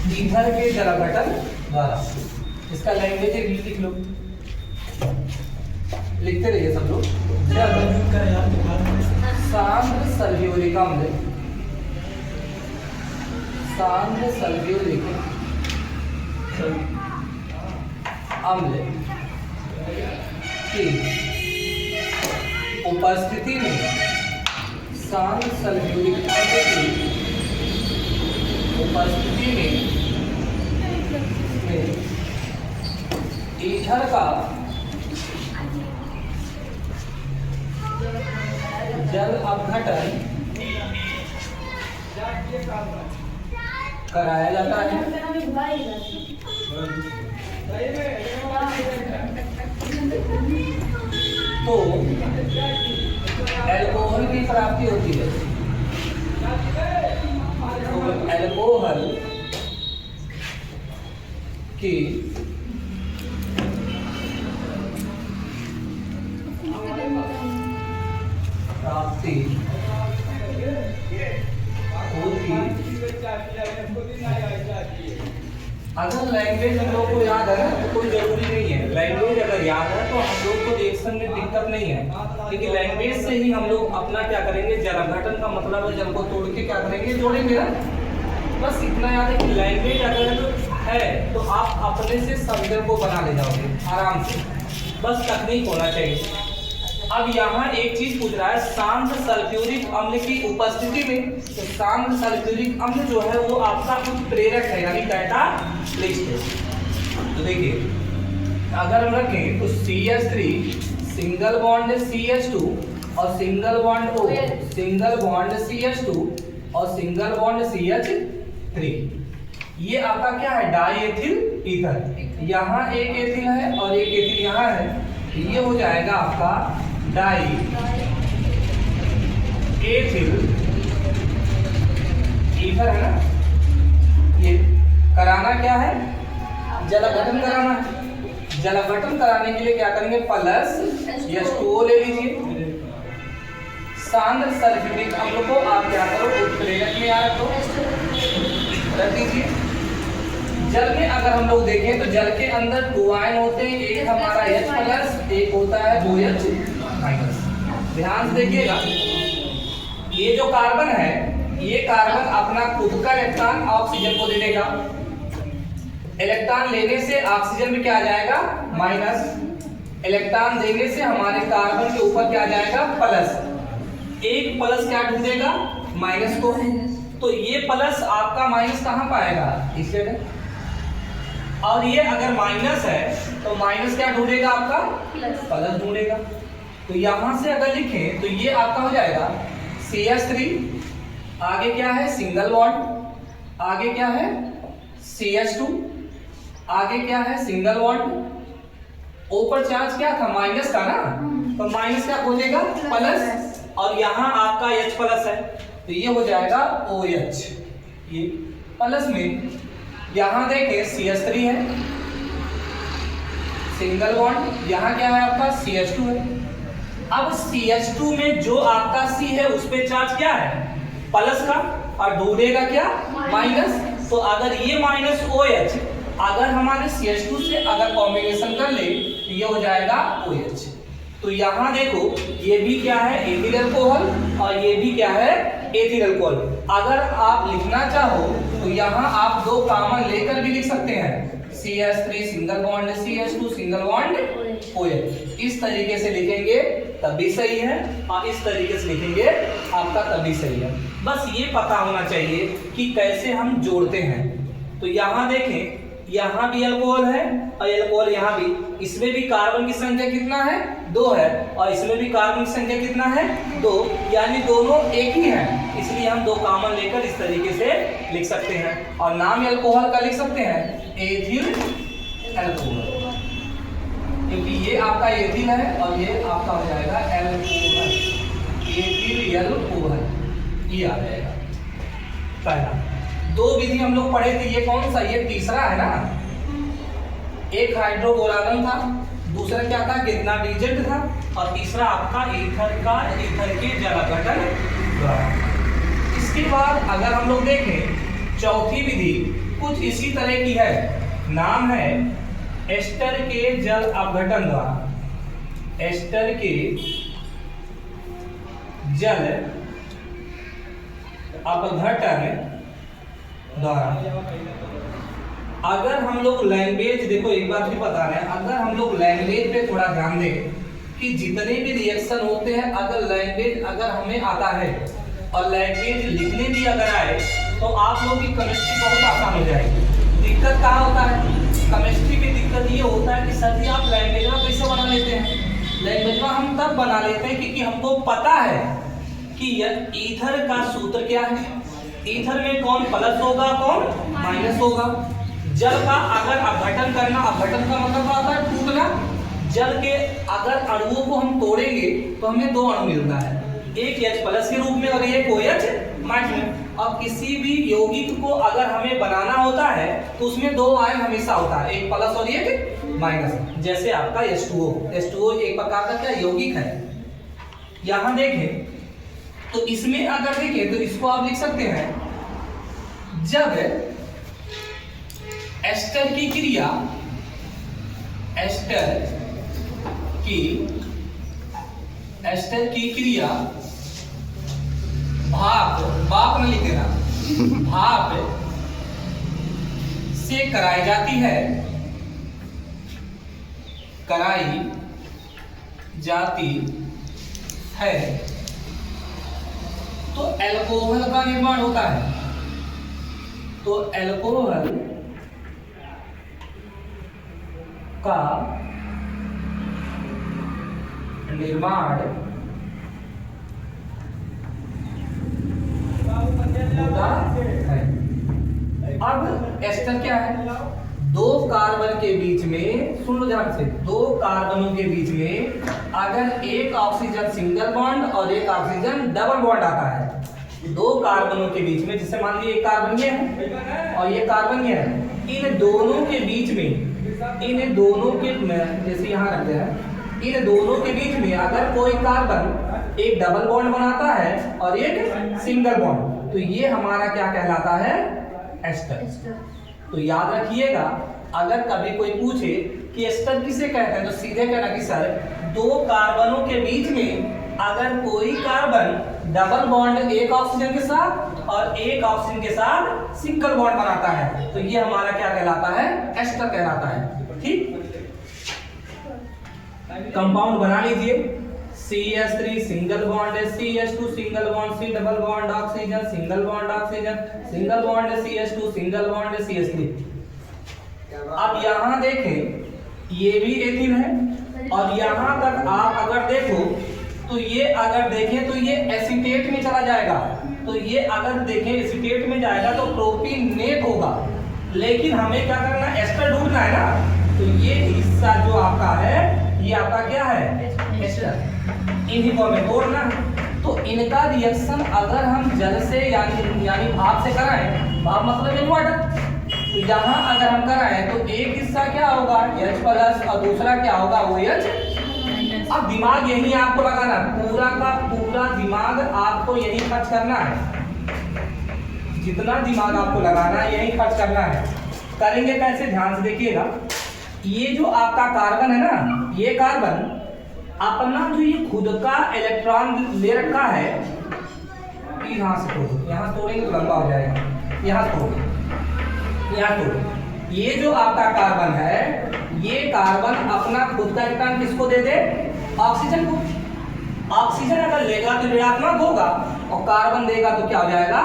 Ether के जल अपघटन द्वारा। इसका लैंग्वेज इंग्लिश लिख लो, लिखते रहिए सब लोग। सांद्र सल्फ्यूरिक अम्ल, सांद्र सल्फ्यूरिक अम्ल की उपस्थिति में, सांद्र सल्फ्यूरिक अम्ल की उपस्थिति में ईथर का जल अपघटन कराया जाता है। तो अल्कोहल की प्राप्ति होती है। तो अल्कोहल की प्राप्ति होती। अगर लैंग्वेज हम लोग को याद है ना तो कोई जरूरी नहीं है, लैंग्वेज अगर याद है तो हम लोग को रिएक्शन में दिक्कत नहीं है, क्योंकि लैंग्वेज से ही हम लोग अपना क्या करेंगे, जल अपघटन का मतलब है जल को तोड़ के क्या करेंगे, जोड़ेंगे ना। बस इतना याद है कि लैंग्वेज अगर है तो आप अपने से शब्द को बना ले जाओगे आराम से, बस तकनीक होना चाहिए। अब यहाँ एक चीज पूछ रहा है, सांद्र सल्फ्यूरिक अम्ल की उपस्थिति में, तो सांद्र सल्फ्यूरिक अम्ल जो है वो आपका उत्प्रेरक है, यानी कैटालिस्ट है। तो देखिए अगर हम रखें तो CH3 सिंगल बॉन्ड CH2 और single bond O, single bond CH2 और सिंगल बॉन्ड CH3, ये आपका क्या है, डाईएथिल ईथर। यहाँ एक एथिल है और एक एथिल यहाँ है, ये हो जाएगा आपका डाई एथिल ईथर है ना। ये कराना क्या है, जल अपघटन कराना है। जल अपघटन कराने के लिए क्या करेंगे, प्लस H2O ले लीजिए। सांद्र सल्फ्यूरिक अम्ल को आप क्या करो, उत्प्रेरक में याद रख दीजिए। जल में अगर हम लोग देखें तो जल के अंदर दो आयन होते हैं, एक हमारा H+, एक होता है OH-। ध्यान से देखिएगा, ये जो कार्बन है, ये कार्बन अपना खुद का इलेक्ट्रॉन ऑक्सीजन को दे देगा। इलेक्ट्रॉन लेने से ऑक्सीजन में क्या आ जाएगा, माइनस। इलेक्ट्रॉन देने से हमारे कार्बन के ऊपर क्या आ जाएगा, प्लस। एक प्लस क्या ढूंढेगा, माइनस को। तो ये प्लस आपका माइनस कहाँ पाएगा, इस जगह। और ये अगर माइनस है तो माइनस क्या ढूंढेगा, आपका प्लस ढूंढेगा। तो यहां से अगर लिखें तो ये आपका हो जाएगा CH3, आगे क्या है, सिंगल बॉन्ड, आगे क्या है CH2, आगे क्या है, सिंगल बॉन्ड। ऊपर चार्ज क्या था, माइनस का ना, तो माइनस क्या हो जाएगा, प्लस। और यहाँ आपका H+ है तो ये हो जाएगा OH, ये प्लस में। यहाँ देखें CH3 है, सिंगल बॉन्ड, यहाँ क्या है आपका CH2 है। अब CH2 में जो आपका C है उस पे चार्ज क्या है, प्लस का, और ढूंढेगा क्या, माइनस। तो अगर ये माइनस OH अगर हमारे CH2 से अगर कॉम्बिनेशन कर ले तो ये हो जाएगा OH। तो यहाँ देखो ये भी क्या है, एथिल अल्कोहल, और ये भी क्या है, एथिल अल्कोहल। अगर आप लिखना चाहो तो यहाँ आप दो कॉमन लेकर भी लिख सकते हैं, CH3 single bond CH2 single bond OH। इस तरीके से लिखेंगे तभी सही है, और इस तरीके से लिखेंगे आपका तभी सही है। बस ये पता होना चाहिए कि कैसे हम जोड़ते हैं। तो यहाँ देखें, यहाँ भी अल्कोहल है और अल्कोहल यहाँ भी, इसमें भी कार्बन की संख्या कितना है, 2 है, और इसमें भी कार्बन की संख्या कितना है, 2, यानी दोनों एक ही हैं। इसलिए हम दो कॉमन लेकर इस तरीके से लिख सकते हैं, और नाम अल्कोहल का लिख सकते हैं एथिल अल्कोहल, क्योंकि ये आपका एथिल है और ये आपका हो जाएगा अल्कोहल, एथिल अल्कोहल, ये आ जाएगा पहला। दो विधि हम लोग पढ़े थे, ये कौन सा, ये तीसरा है ना। एक हाइड्रोबोरागन था, दूसरा क्या था, गिरनाडीजेंट था, और तीसरा आपका ईथर के जल अपघटन द्वारा। इसके बाद अगर हम लोग देखें चौथी विधि कुछ इसी तरह की है, नाम है एस्टर के जल अपघटन द्वारा, एस्टर के जल अपघटन द्वारा। अगर हम लोग लैंग्वेज, देखो एक बार भी बता रहे हैं, अगर हम लोग लैंग्वेज पे थोड़ा ध्यान दें कि जितने भी रिएक्शन होते हैं, अगर लैंग्वेज अगर हमें आता है और लैंग्वेज लिखने भी अगर आए तो आप लोगों की केमिस्ट्री बहुत आसान हो जाएगी। दिक्कत कहाँ होता है? केमिस्ट्री में दिक्कत ये होता है कि सर जी आप लैंग्वेज में कैसे बना लेते हैं? लैंग्वेज में हम तब बना लेते हैं क्योंकि हमको पता है कि ईथर का सूत्र क्या है, ईथर में कौन प्लस होगा कौन माइनस होगा। जल का अगर अपघटन करना, अपघटन का मतलब क्या होता है? टूटना। जल के अगर अणुओं को हम तोड़ेंगे तो हमें दो अणु मिलता है, एक H+ के रूप में और एक OH- में। अब किसी भी यौगिक को अगर हमें बनाना होता है तो उसमें दो आयन हमेशा होता है, एक प्लस और एक माइनस। जैसे आपका H2O, H2O एक प्रकार का क्या यौगिक है। यहां देखें तो इसमें अगर देखें तो इसको आप लिख सकते हैं, जब एस्टर की क्रिया, एस्टर की क्रिया भाप में लिख देना, भाप से कराई जाती है, कराई जाती है तो अल्कोहल का निर्माण होता है। तो अल्कोहल का निर्माण होता है। अब एस्टर क्या है? दो कार्बन के बीच में, सुन लो ध्यान से, दो कार्बनों के बीच में अगर एक ऑक्सीजन सिंगल बॉन्ड और एक ऑक्सीजन डबल बॉन्ड आता है, दो कार्बनों के बीच में, जैसे मान लीजिए एक कार्बन ये है और ये कार्बन ये है, इन दोनों के बीच में, इन दोनों के, जैसे यहाँ रखते हैं, इन दोनों के बीच में अगर कोई कार्बन एक डबल बॉन्ड बनाता है और एक सिंगल बॉन्ड, तो ये हमारा क्या कहलाता है? एस्टर। तो याद रखिएगा, अगर कभी कोई पूछे कि एस्टर किसे कहते हैं तो सीधे कहना कि सर दो कार्बनों के बीच में अगर कोई कार्बन डबल बॉन्ड एक ऑक्सीजन के साथ और एक ऑक्सीजन के साथ सिंगल बॉन्ड बनाता है तो ये हमारा क्या कहलाता है? एस्टर कहलाता है। ठीक, कंपाउंड बना लीजिए, CH3 सिंगल बॉन्ड है, CH2 single bond, C double bond oxygen, single bond oxygen, single bond है CH2, सिंगल बॉन्ड है CH3। अब यहां देखें ये भी एथिल है और यहां तक आप अगर देखो तो ये अगर देखें तो ये एसीटेट में चला जाएगा, तो ये अगर देखें एसीटेट में जाएगा तो प्रोपीनेट होगा, लेकिन हमें क्या करना है? एस्टर ढूंढना है ना। तो ये हिस्सा जो आपका है ये आपका क्या है? एस्टर। इन्हीं को हमें तोड़ना है। तो इनका रिएक्शन अगर हम जल से यानी भाप से कराएं, भाप मतलब इन वाटर, तो यहाँ अगर हम कराएं तो एक हिस्सा क्या होगा? H+ और दूसरा क्या होगा? OH। अब दिमाग यही आपको लगाना, पूरा का पूरा दिमाग आपको यही खर्च करना है, जितना दिमाग आपको लगाना है यही खर्च करना है। करेंगे कैसे? ध्यान से देखिएगा, ये जो आपका कार्बन है ना, ये कार्बन अपना जो ये खुद का इलेक्ट्रॉन ले रखा है, यहाँ से तोड़ो, यहाँ तोड़ेंगे तो लंबा हो जाएगा, यहाँ तोड़ो, यहाँ तोड़ो। ये जो आपका कार्बन है, ये कार्बन अपना खुद का इलेक्ट्रॉन किसको दे दे? ऑक्सीजन को। ऑक्सीजन अगर लेगा तो ऋणात्मक होगा और कार्बन देगा तो क्या हो जाएगा?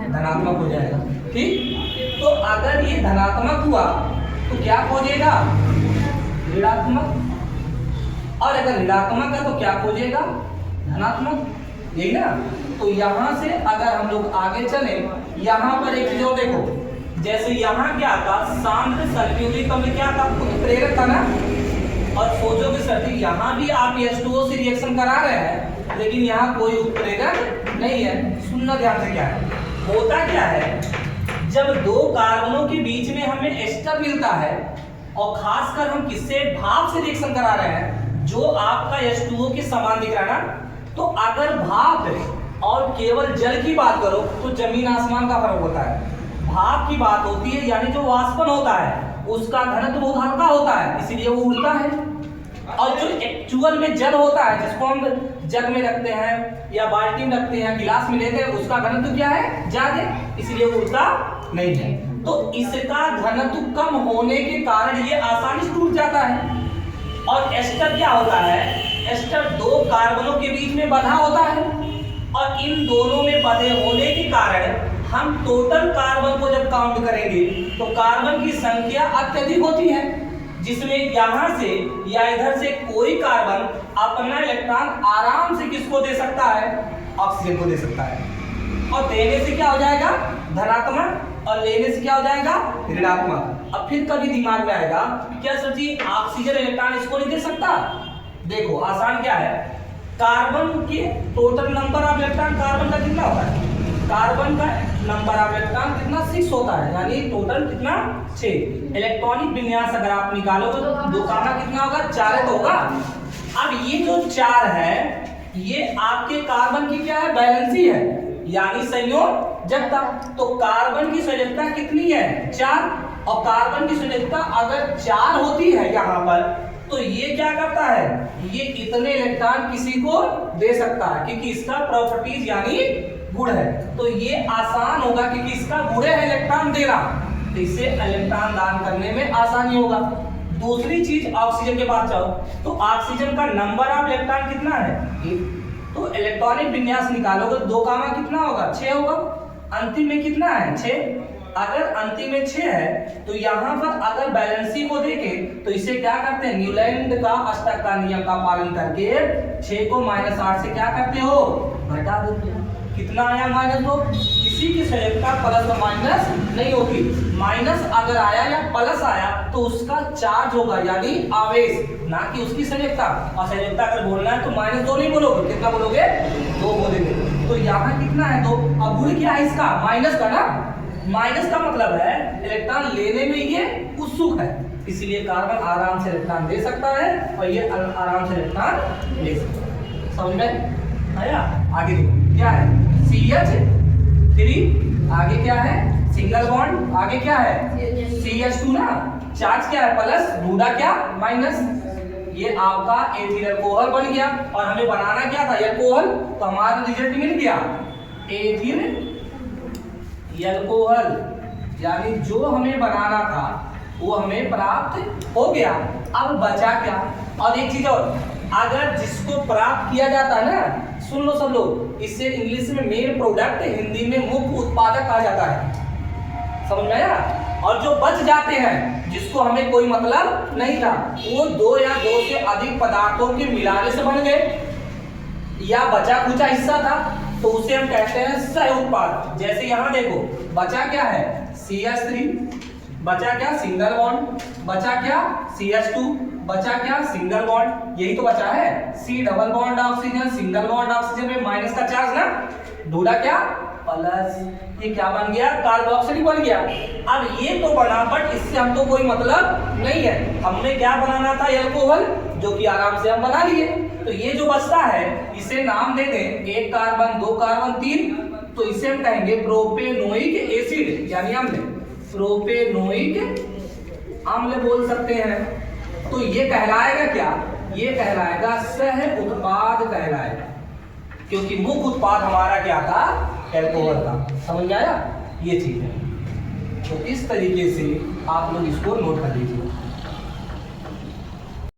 धनात्मक हो जाएगा। ठीक, तो अगर ये धनात्मक हुआ तो क्या खोजेगा? ऋणात्मक, और अगर ऋणात्मक है तो क्या खोजेगा? धनात्मक, यही ना। तो यहाँ से अगर हम लोग आगे चले, यहाँ पर एक चीज और देखो, जैसे यहाँ क्या था? सांद्र सल्फ्यूरिक में क्या था? उत्प्रेरक था ना। और सोचो कि सर यहाँ भी आप H2O से रिएक्शन करा रहे हैं लेकिन यहाँ कोई उत्प्रेरक नहीं है। सुनना ध्यान से, क्या है होता? क्या है, जब दो कार्बनों के बीच में हमें एस्टर मिलता है और खासकर हम किससे? भाप से रिएक्शन करा रहे हैं, जो आपका H2O के समान दिख रहा है ना। तो अगर भाप और केवल जल की बात करो तो जमीन आसमान का फर्क होता है। भाप की बात होती है, यानी जो वाष्पन होता है उसका घनत्व बहुत हल्का होता है, इसलिए वो उड़ता है। और जो एक्चुअल में जल होता है, जिसको हम जग में रखते हैं या बाल्टी में रखते हैं, गिलास में लेते हैं, उसका घनत्व क्या है? ज्यादा, इसलिए उड़ता नहीं है। तो इसका घनत्व कम होने के कारण ये आसानी से टूट जाता है। और एस्टर क्या होता है? एस्टर दो कार्बनों के बीच में बंधा होता है, और इन दोनों में बंधे होने के कारण हम टोटल कार्बन को जब काउंट करेंगे तो कार्बन की संख्या अत्यधिक होती है, जिसमें यहां से या इधर से कोई कार्बन अपना इलेक्ट्रॉन आराम से किसको दे सकता है? ऑक्सीजन को दे सकता है। और देने से क्या हो जाएगा? धनात्मक, और लेने से क्या हो जाएगा? ऋणात्मक। अब फिर कभी दिमाग में आएगा क्या सर जी ऑक्सीजन इलेक्ट्रॉन इसको नहीं दे सकता? देखो आसान क्या है, कार्बन के total number of electron carbon का कितना होता है? कार्बन का नंबर ऑफ इलेक्ट्रॉन कितना? 6 होता है, यानी टोटल कितना? 6। इलेक्ट्रॉनिक विन्यास अगर आप निकालोगे तो दो कामा कितना होगा? 4 तो होगा। अब ये जो 4 है ये आपके कार्बन की क्या है? बैलेंसी है, यानी संयोजकता। तो कार्बन की संयोजकता कितनी है? 4। और कार्बन की संयोजकता अगर 4 होती है यहाँ पर, तो ये क्या करता है? ये इतने इलेक्ट्रॉन किसी को दे सकता है, क्योंकि इसका प्रॉपर्टीज यानी गुण है। तो ये आसान होगा क्योंकि इसका गुण है इलेक्ट्रॉन देना, तो इससे इलेक्ट्रॉन दान करने में आसानी होगा। दूसरी चीज ऑक्सीजन के पास जाओ तो ऑक्सीजन का नंबर ऑफ इलेक्ट्रॉन कितना है? 1। तो इलेक्ट्रॉनिक विन्यास निकालोगे 2 कामा कितना होगा? 6 होगा। अंतिम में कितना है? 6। अगर अंतिम में 6 है तो यहाँ पर अगर बैलेंसी को देखें तो इसे क्या करते हैं? न्यूलैंड का अष्टक का नियम का पालन करके 6 को -8 से क्या करते हो? घटा देते हो। कितना आया? -2। किसी की संयोजकता प्लस और माइनस नहीं होती, माइनस अगर आया या प्लस आया तो उसका चार्ज होगा, यानी आवेश, ना कि उसकी संयोजकता। और संयोजकता अगर बोलना है तो -2 नहीं बोलोगे, कितना बोलोगे? 2 बोलेंगे। तो यहाँ कितना है? 2। अब गुण क्या है इसका? माइनस का ना। माइनस का मतलब है इलेक्ट्रॉन लेने में ये उत्सुक है, इसलिए कार्बन आराम से इलेक्ट्रॉन दे सकता है और ये आराम से इलेक्ट्रॉन ले सकता है। समझ में आया? आगे देखो क्या है? CH3, आगे क्या है? सिंगल बॉन्ड, आगे क्या है? CH2 ना। चार्ज क्या है? प्लस, ढूंढा क्या? माइनस। ये आपका एथिल अल्कोहल बन गया, और हमें बनाना क्या था? अल्कोहल। तो हमारा रिजल्ट मिल गया एथिल अल्कोहल, यानी जो हमें बनाना था वो हमें प्राप्त हो गया। अब बचा क्या? और एक चीज और, अगर जिसको प्राप्त किया जाता है ना, सुन लो सब लोग, इसे इंग्लिश में मेन प्रोडक्ट, हिंदी में मुख्य उत्पादक कहा जाता है। समझ में आया? और जो बच जाते हैं जिसको हमें कोई मतलब नहीं था, वो 2 या 2 से अधिक पदार्थों के मिलाने से बन गए, या बचा कुचा हिस्सा था तो उसे हम कहते हैं सह उत्पाद। जैसे यहाँ देखो बचा क्या है? CH3, बचा क्या? सिंगल बॉन्ड, बचा क्या? CH2, बचा क्या? सिंगल बॉन्ड, यही तो बचा है। C double bond oxygen, single bond oxygen में माइनस का चार्ज ना, ढूंढा क्या? प्लस। ये क्या बन गया? कार्बोक्सिल बन गया। अब ये तो बना, बट इससे हमको कोई मतलब नहीं है। हमने क्या बनाना था? अल्कोहल, जो कि आराम से हम बना लिए। तो ये जो बचता है इसे नाम दे दें 1 कार्बन 2 कार्बन 3, तो इसे हम कहेंगे प्रोपेनोइक एसिड, यानी अम्ल। प्रोपेनोइक अम्ल बोल सकते हैं। तो ये कहलाएगा क्या? ये कहलाएगा सह उत्पाद कहलाएगा, क्योंकि मुख्य उत्पाद हमारा क्या था? अल्कोहल था। समझ में आया? ये चीज है। तो इस तरीके से आप लोग इसको नोट कर लीजिए।